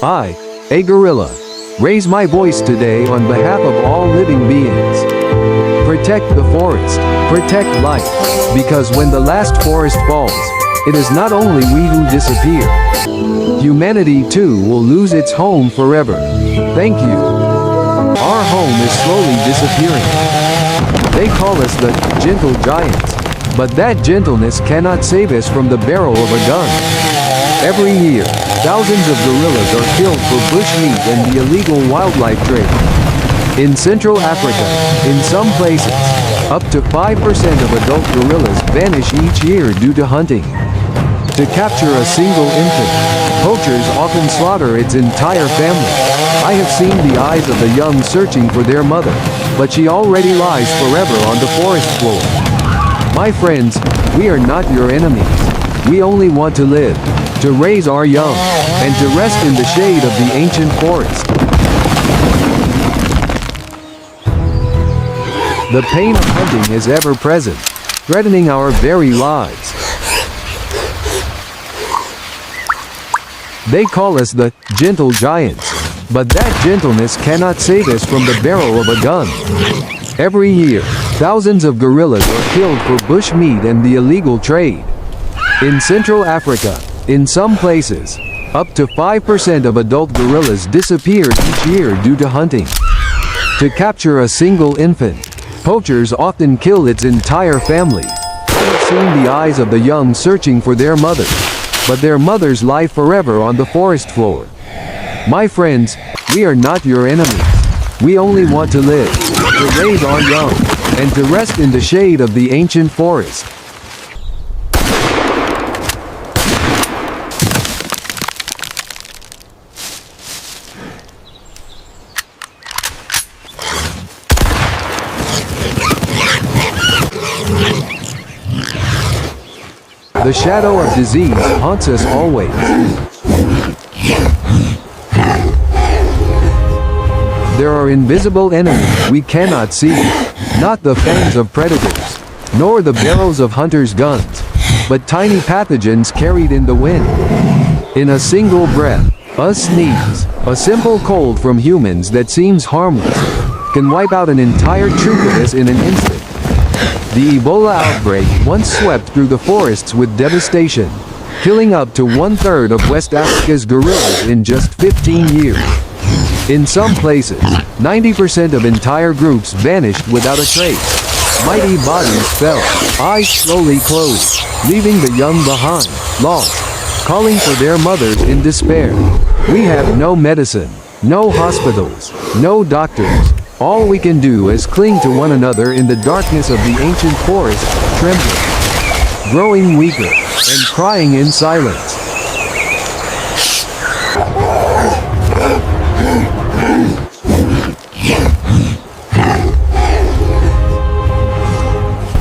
I, a gorilla, raise my voice today on behalf of all living beings. Protect the forest, protect life, because when the last forest falls, it is not only we who disappear. Humanity too will lose its home forever. Thank you. Our home is slowly disappearing. They call us the gentle giants, but that gentleness cannot save us from the barrel of a gun. Every year, thousands of gorillas are killed for bushmeat and the illegal wildlife trade. In Central Africa, in some places, up to 5% of adult gorillas vanish each year due to hunting. To capture a single infant, poachers often slaughter its entire family. I have seen the eyes of the young searching for their mother, but she already lies forever on the forest floor. My friends, we are not your enemies. We only want to live, to raise our young, and to rest in the shade of the ancient forest. The pain of hunting is ever present, threatening our very lives. They call us the gentle giants, but that gentleness cannot save us from the barrel of a gun. Every year, thousands of gorillas are killed for bushmeat and the illegal trade. In Central Africa, in some places, up to 5% of adult gorillas disappear each year due to hunting. To capture a single infant, poachers often kill its entire family. I have seen the eyes of the young searching for their mother, but their mothers lie forever on the forest floor. My friends, we are not your enemies. We only want to live, to raise our young, and to rest in the shade of the ancient forest. The shadow of disease haunts us always. There are invisible enemies we cannot see, not the fangs of predators, nor the barrels of hunters' guns, but tiny pathogens carried in the wind. In a single breath, a sneeze, a simple cold from humans that seems harmless, can wipe out an entire troop of us in an instant. The Ebola outbreak once swept through the forests with devastation, killing up to 1/3 of West Africa's gorillas in just 15 years. In some places, 90% of entire groups vanished without a trace. Mighty bodies fell, eyes slowly closed, leaving the young behind, lost, calling for their mothers in despair. We have no medicine, no hospitals, no doctors. All we can do is cling to one another in the darkness of the ancient forest, trembling, growing weaker, and crying in silence.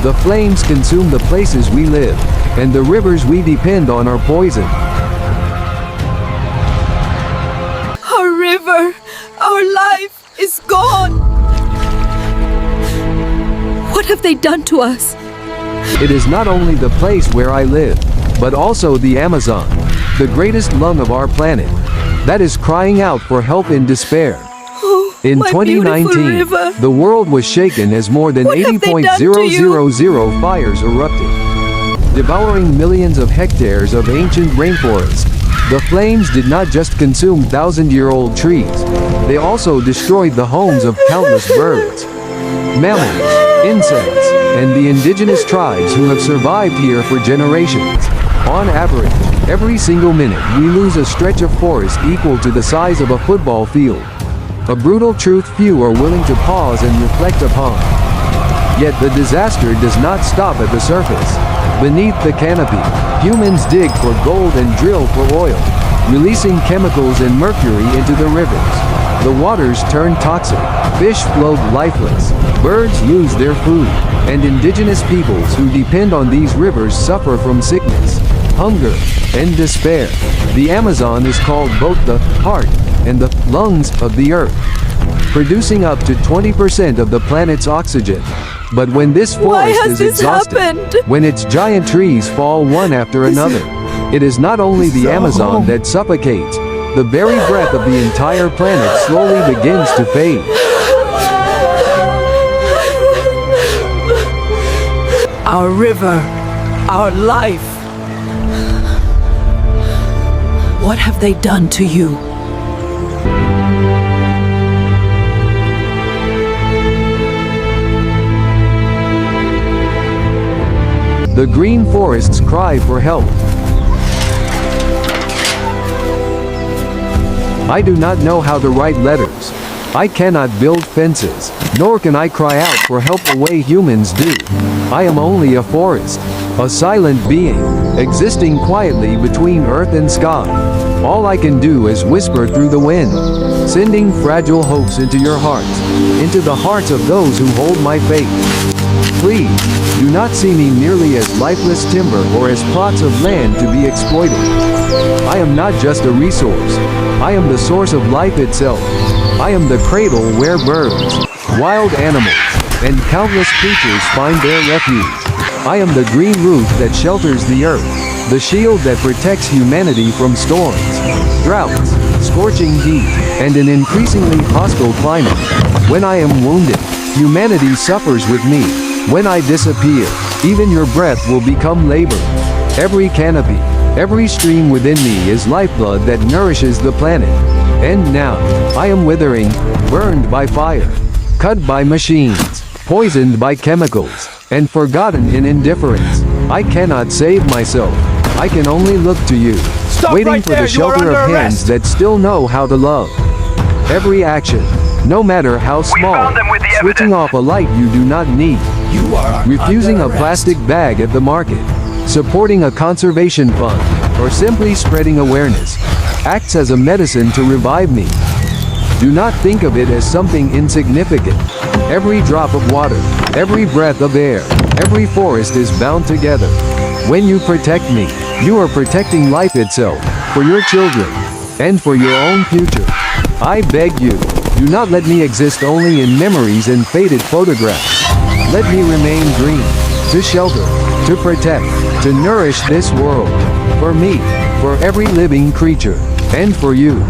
The flames consume the places we live, and the rivers we depend on are poisoned. Our river, our life is gone. What have they done to us? It is not only the place where I live, but also the Amazon, the greatest lung of our planet, that is crying out for help in despair. In My 2019, beautiful river. the world was shaken as more than What have they done to you? 80,000 fires erupted, devouring millions of hectares of ancient rainforest. The flames did not just consume thousand-year-old trees, they also destroyed the homes of countless birds, mammals, insects, and the indigenous tribes who have survived here for generations. On average, every single minute we lose a stretch of forest equal to the size of a football field. A brutal truth few are willing to pause and reflect upon. Yet the disaster does not stop at the surface. Beneath the canopy, humans dig for gold and drill for oil, releasing chemicals and mercury into the rivers. The waters turn toxic, fish float lifeless, birds lose their food, and indigenous peoples who depend on these rivers suffer from sickness, hunger, and despair. The Amazon is called both the heart and the lungs of the earth, producing up to 20% of the planet's oxygen. But when this Why forest has is this exhausted, happened? when its giant trees fall one after another, it is not only the Amazon that suffocates, the very breath of the entire planet slowly begins to fade. Our river, our life. What have they done to you? The green forests cry for help. I do not know how to write letters. I cannot build fences, nor can I cry out for help the way humans do. I am only a forest, a silent being, existing quietly between earth and sky. All I can do is whisper through the wind, sending fragile hopes into your hearts, into the hearts of those who hold my faith. Please, do not see me merely as lifeless timber or as plots of land to be exploited. I am not just a resource. I am the source of life itself. I am the cradle where birds, wild animals, and countless creatures find their refuge. I am the green roof that shelters the earth, the shield that protects humanity from storms, droughts, scorching heat, and an increasingly hostile climate. When I am wounded, humanity suffers with me. When I disappear, even your breath will become labor. Every canopy, every stream within me is lifeblood that nourishes the planet. And now, I am withering, burned by fire, cut by machines, poisoned by chemicals, and forgotten in indifference. I cannot save myself. I can only look to you, waiting for the shelter of hands that still know how to love. Every action, no matter how small, switching off a light you do not need, refusing a plastic bag at the market, supporting a conservation fund, or simply spreading awareness, acts as a medicine to revive me. Do not think of it as something insignificant. Every drop of water, every breath of air, every forest is bound together. When you protect me, you are protecting life itself, for your children, and for your own future. I beg you, do not let me exist only in memories and faded photographs. Let me remain green, to shelter, to protect, to nourish this world. For me, for every living creature, and for you.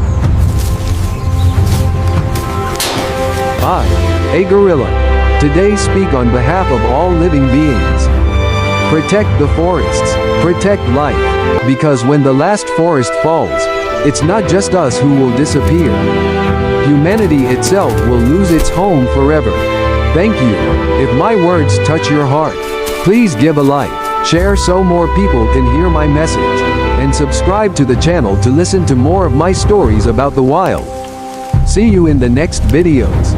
I, a gorilla, today speak on behalf of all living beings. Protect the forests, protect life, because when the last forest falls, it's not just us who will disappear. Humanity itself will lose its home forever. Thank you. If my words touch your heart, please give a like, share so more people can hear my message, and subscribe to the channel to listen to more of my stories about the wild. See you in the next videos.